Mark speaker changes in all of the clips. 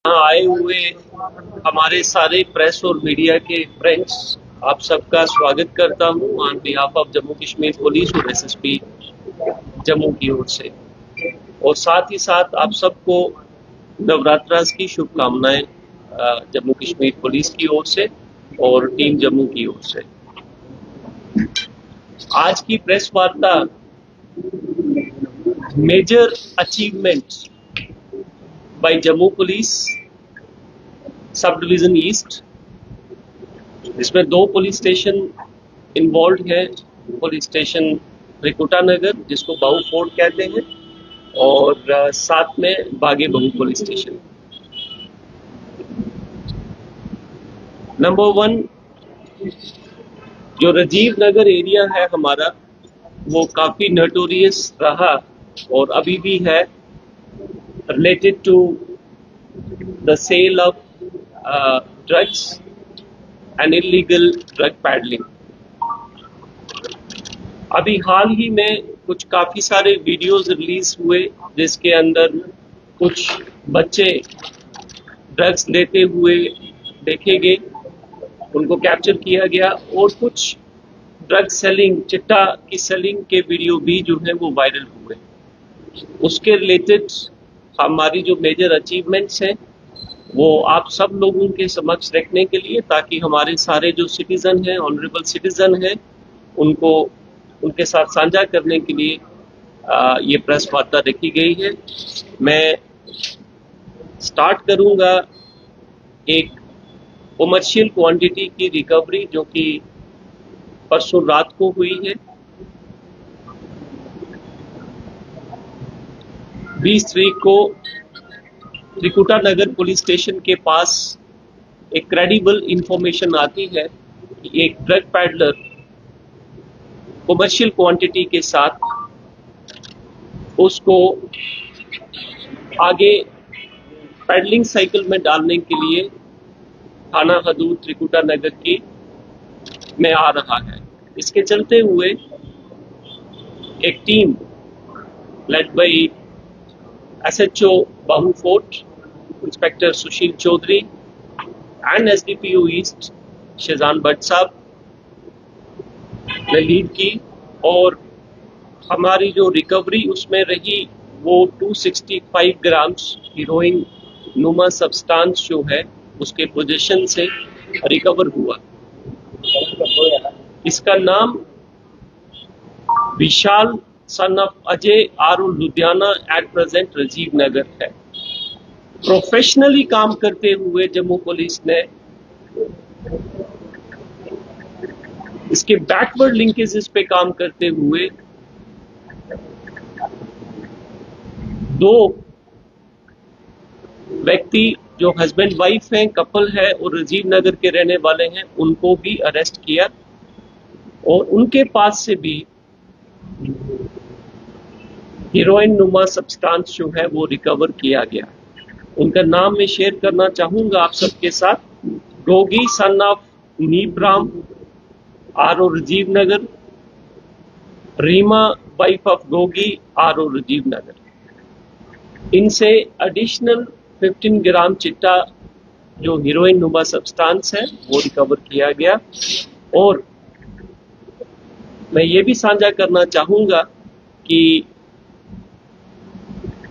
Speaker 1: यहाँ आए हुए हमारे सारे प्रेस और मीडिया के फ्रेंड्स, आप सबका स्वागत करता हूँ on behalf of Jammu Kashmir police और एसएसपी जम्मू की ओर से। और साथ ही साथ आप सबको नवरात्रा की शुभकामनाएं जम्मू कश्मीर पुलिस की ओर से और टीम जम्मू की ओर से। आज की प्रेस वार्ता major achievements by Jammu police sub division east, इसमें 2 पुलिस स्टेशन इन्वॉल्व है। पुलिस स्टेशन त्रिकुटा नगर जिसको बाहू फोर्ट कहते हैं और साथ में बागे बहु पुलिस स्टेशन। नंबर 1 जो राजीव नगर एरिया है हमारा, वो काफी नोटोरियस रहा और अभी भी है, related to the sale of drugs and illegal drug peddling. अभी हाल ही में कुछ काफी सारे वीडियोस रिलीज हुए जिसके अंदर कुछ बच्चे ड्रग्स लेते हुए देखे गए, उनको कैप्चर किया गया और कुछ ड्रग सेलिंग, चिट्टा की सेलिंग के वीडियो भी जो है वो वायरल हुए। उसके रिलेटेड हमारी जो मेजर अचीवमेंट्स हैं वो आप सब लोगों के समक्ष रखने के लिए, ताकि हमारे सारे जो सिटीजन हैं, ऑनरेबल सिटीजन हैं, उनको उनके साथ साझा करने के लिए ये प्रेस वार्ता रखी गई है। मैं स्टार्ट करूंगा एक कमर्शियल क्वांटिटी की रिकवरी जो कि परसों रात को हुई है। 20 तारीख को त्रिकुटा नगर पुलिस स्टेशन के पास एक क्रेडिबल इंफॉर्मेशन आती है कि एक ड्रग पैडलर कमर्शियल क्वांटिटी के साथ उसको आगे पैडलिंग साइकिल में डालने के लिए थाना हदूद त्रिकुटा नगर की में आ रहा है। इसके चलते हुए एक team led by SHO Bahu Fort inspector Sushil Chaudhary and SDPO east Shezan Bhatt साहब ने लीड की और हमारी जो रिकवरी उसमें रही वो 265 ग्राम्स हीरोइन नुमा सब्सटेंस जो है उसके पोजीशन से रिकवर हुआ। इसका नाम Vishal son of Ajay R Ludhiana at present Rajiv Nagar है। प्रोफेशनली काम करते हुए जम्मू पुलिस ने इसके बैकवर्ड लिंकेजेस पे काम करते हुए 2 व्यक्ति जो हस्बैंड वाइफ हैं, कपल है और राजीव नगर के रहने वाले हैं, उनको भी अरेस्ट किया और उनके पास से भी हीरोइन नुमा सब्सटेंस जो है वो रिकवर किया गया। उनका नाम मैं शेयर करना चाहूंगा आप सबके साथ। Gogi son of Nipram R O. Rajiv Nagar, Reema wife of Gogi R O. Rajiv Nagar. इनसे एडिशनल 15 ग्राम चिट्टा जो हीरोइन नुमा सब्सटेंस है वो रिकवर किया गया। और मैं ये भी साझा करना चाहूंगा कि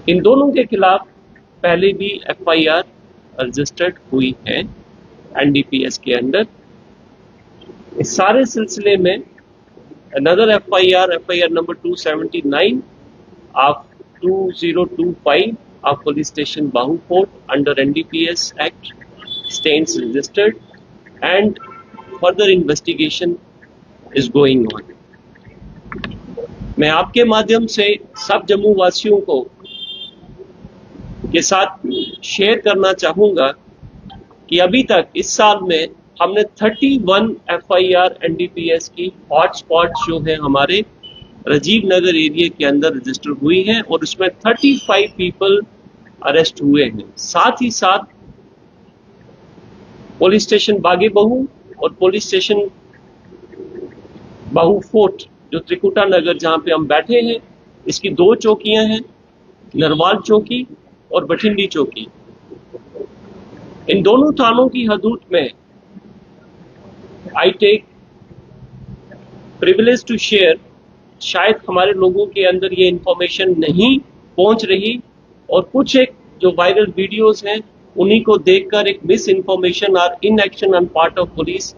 Speaker 1: इन दोनों के खिलाफ पहले भी एफआईआर रजिस्टर्ड हुई है एनडीपीएस के अंडर। इस सारे सिलसिले में another FIR number 279 of 2025 of police station Bahu Fort under NDPS Act stands registered and further investigation is going on. मैं आपके माध्यम से सब जम्मू वासियों को के साथ शेयर करना चाहूंगा कि अभी तक इस साल में हमने 31 एफआईआर एनडीपीएस की हॉटस्पॉट जो है हमारे राजीव नगर एरिया के अंदर रजिस्टर हुई है और उसमें 35 पीपल अरेस्ट हुए हैं। साथ ही साथ पुलिस स्टेशन बागे बहु और पुलिस स्टेशन बाहू फोर्ट जो त्रिकुटा नगर जहां पे हम बैठे हैं, इसकी 2 चौकियां हैं, नरवाल चौकी और बठिंडी चौकी। इन दोनों थानों की हदूद में I take privilege to share, शायद हमारे लोगों के अंदर ये इंफॉर्मेशन नहीं पहुंच रही और कुछ एक जो वायरल वीडियोस हैं उन्हीं को देखकर एक मिस इंफॉर्मेशन और in action on part of police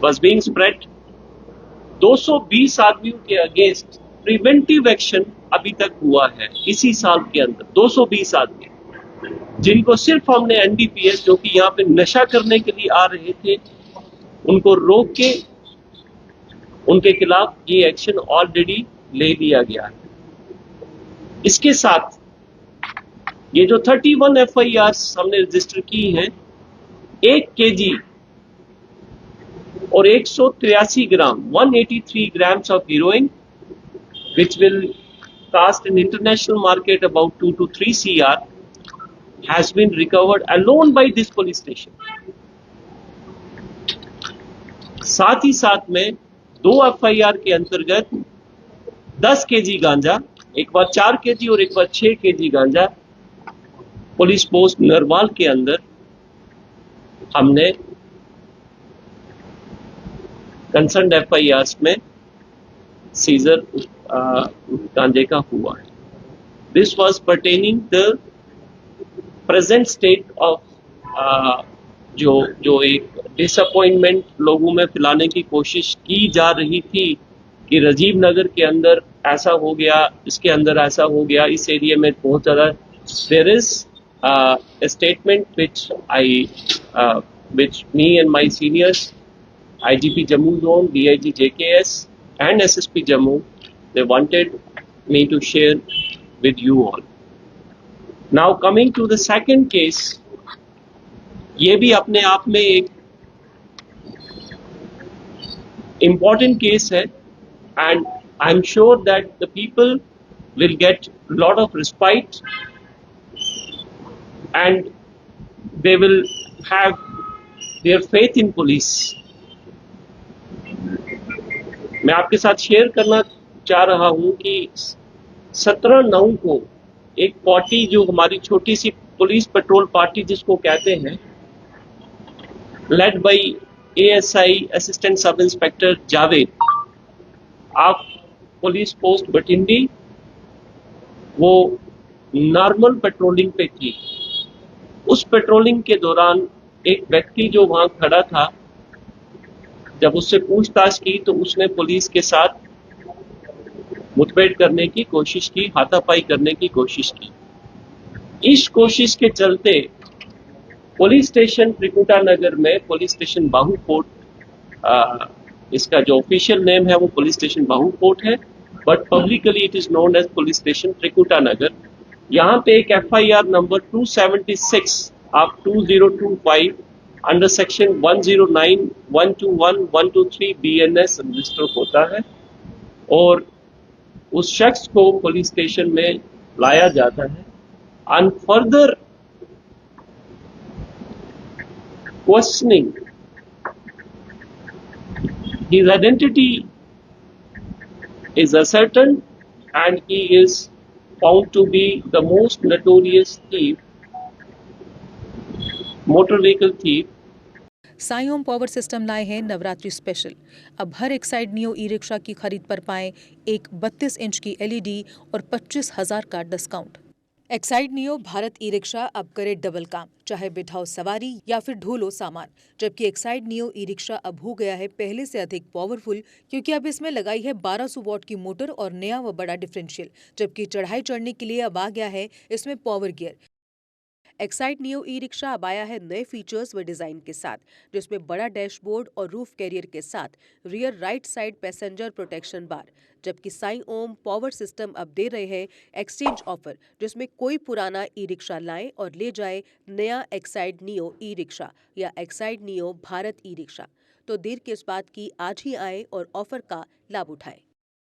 Speaker 1: was being spread. 220 आदमियों के अगेंस्ट प्रिवेंटिव एक्शन अभी तक हुआ है इसी साल के अंदर। 220 आदमी जिनको सिर्फ हमने एनडीपीएस, जो कि यहाँ पे नशा करने के लिए आ रहे थे, उनको रोक के उनके खिलाफ ये एक्शन ऑलरेडी ले लिया गया है। इसके साथ ये जो 31 एफआईआर हमने रजिस्टर की हैं, 1 केजी और 183 ग्राम 183 grams of heroin, which will cost in international market about 2 to 3 CR, has been recovered alone by this police station. साथ ही साथ में 2 एफआईआर के अंतर्गत 10 केजी गांजा, एक बार 4 केजी और एक बार 6 केजी गांजा पुलिस पोस्ट नरवाल के अंदर हमने कंसर्न एफआईआर में सीजर गांजे का हुआ है। This was pertaining the present state of जो एक डिसअपॉइंटमेंट लोगों में फैलाने की कोशिश की जा रही थी कि राजीव नगर के अंदर ऐसा हो गया, इसके अंदर ऐसा हो गया, इस एरिया में बहुत ज़्यादा। There is a statement which me and my seniors, IGP Jammu Zone, DIG JKS and SSP Jammu, they wanted me to share with you all. Now coming to the second case, ये भी अपने आप में एक important case है and I'm sure that the people will get lot of respite and they will have their faith in police. मैं आपके साथ शेयर करना चाह रहा हूं कि 17/9 को एक पार्टी, जो हमारी छोटी सी पुलिस पेट्रोल पार्टी जिसको कहते हैं, led by ASI assistant sub inspector Javed of police post Bathindi, वो नॉर्मल पेट्रोलिंग पे थी। उस पेट्रोलिंग के दौरान एक व्यक्ति जो वहां खड़ा था, जब उससे पूछताछ की तो उसने पुलिस के साथ मुठभेड़ करने की कोशिश की, हाथापाई करने की कोशिश की। इस कोशिश के चलते पुलिस स्टेशन त्रिकुटा नगर में, पुलिस स्टेशन बाहूकोट, इसका जो ऑफिशियल नेम है वो पुलिस स्टेशन बाहूकोट है, but publicly it is known as police station Trikuta Nagar. यहाँ पे एक FIR number 276 of 2025 under section 109, 121, 123 BNS register होता है और उस शख्स को पुलिस स्टेशन में लाया जाता है। On further questioning, his identity is ascertained and he is found to be the most notorious thief, motor vehicle thief.
Speaker 2: Sai Om power system लाए हैं नवरात्रि स्पेशल। अब हर एक्साइड नियो ई रिक्शा की खरीद पर पाएं एक 32 इंच की LED और 25,000 का discount. Exide neo Bharat e rickshaw अब करे डबल काम, चाहे बिठाओ सवारी या फिर ढोलो सामान। जबकि एक्साइड नियो ई रिक्शा अब हो गया है पहले से अधिक पावरफुल, क्योंकि अब इसमें लगाई है 1200 वॉट की मोटर और नया व बड़ा डिफरेंशियल। जबकि चढ़ाई चढ़ने के लिए अब आ गया है इसमें power gear. Exide neo e rickshaw अब आया है नए फीचर्स व डिजाइन के साथ, जिसमें बड़ा डैशबोर्ड और रूफ कैरियर के साथ rear right side passenger protection bar. जबकि साई ओम पावर सिस्टम अब दे रहे हैं एक्सचेंज ऑफर, जिसमें कोई पुराना ई रिक्शा लाए और ले जाए नया एक्साइड नियो ई रिक्शा या Exide neo Bharat e rickshaw. तो देर किस बात की, आज ही आए और ऑफर का लाभ उठाए।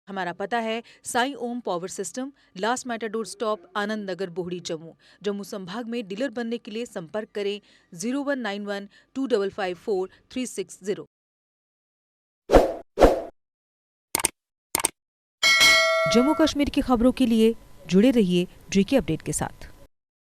Speaker 2: हमारा पता है Sai Om power system, last Matador stop, Anand Nagar, Bohri, Jammu. Jammu संभाग में डीलर बनने के लिए संपर्क करें 0191 2554 360। जम्मू कश्मीर की खबरों के लिए जुड़े रहिए JK अपडेट के साथ।